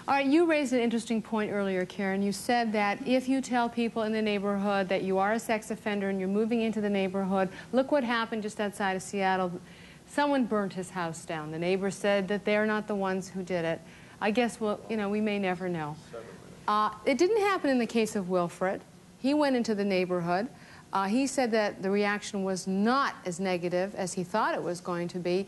All right, you raised an interesting point earlier, Karen. You said that if you tell people in the neighborhood that you are a sex offender and you're moving into the neighborhood, look what happened just outside of Seattle. Someone burnt his house down. The neighbor said that they're not the ones who did it. I guess, well, you know, we may never know. It didn't happen in the case of Wilfred. He went into the neighborhood. He said that the reaction was not as negative as he thought it was going to be.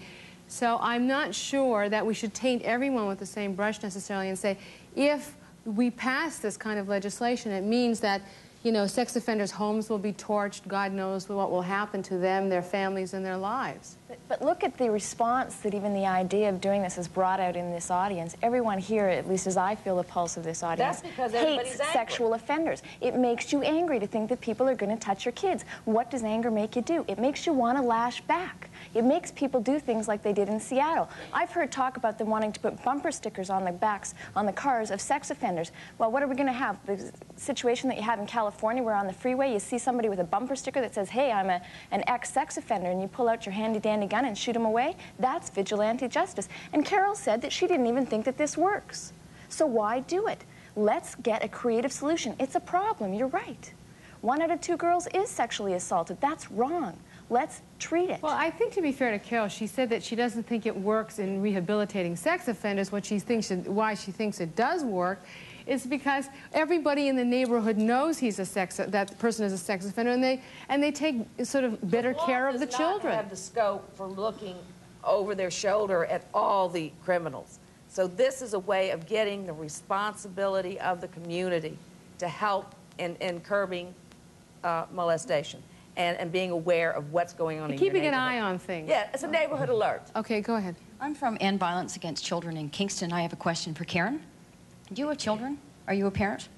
So I'm not sure that we should taint everyone with the same brush necessarily and say, if we pass this kind of legislation, it means that, you know, sex offenders' homes will be torched. God knows what will happen to them, their families, and their lives. But look at the response that even the idea of doing this has brought out in this audience. Everyone here, at least as I feel the pulse of this audience, hates sexual offenders. It makes you angry to think that people are going to touch your kids. What does anger make you do? It makes you want to lash back. It makes people do things like they did in Seattle. I've heard talk about them wanting to put bumper stickers on the backs, on the cars of sex offenders. Well, what are we going to have? The situation that you have in California where on the freeway you see somebody with a bumper sticker that says, hey, I'm an ex-sex offender, and you pull out your handy-dandy gun and shoot them away? That's vigilante justice. And Carol said that she didn't even think that this works. So why do it? Let's get a creative solution. It's a problem, you're right. 1 out of 2 girls is sexually assaulted. That's wrong. Let's treat it. Well, I think, to be fair to Carol, she said that she doesn't think it works in rehabilitating sex offenders. Why she thinks it does work is because everybody in the neighborhood knows that person is a sex offender, and they take sort of better care of the children. Not have the scope for looking over their shoulder at all the criminals. So this is a way of getting the responsibility of the community to help in curbing molestation. And being aware of what's going on in your neighborhood. Keeping an eye on things. Yeah, it's a neighborhood alert. Okay, go ahead. I'm from End Violence Against Children in Kingston. I have a question for Karen. Do you have children? Are you a parent?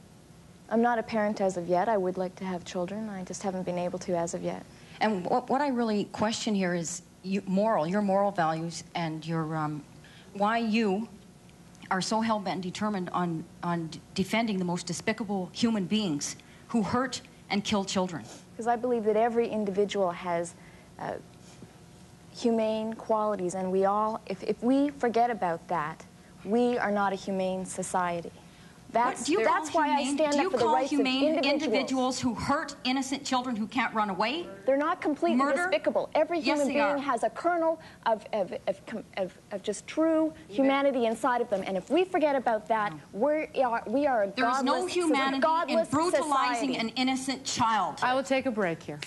I'm not a parent as of yet. I would like to have children. I just haven't been able to as of yet. And what I really question here is your moral values and your why you are so hell-bent and determined on defending the most despicable human beings who hurt and kill children. Because I believe that every individual has humane qualities, and we all, if we forget about that, we are not a humane society. That's why I stand up for the rights of individuals who hurt innocent children who can't run away? They're not completely despicable. Every human being has a kernel of just true humanity inside of them, and if we forget about that, we are a godless, there is no humanity in brutalizing an innocent child. I will take a break here.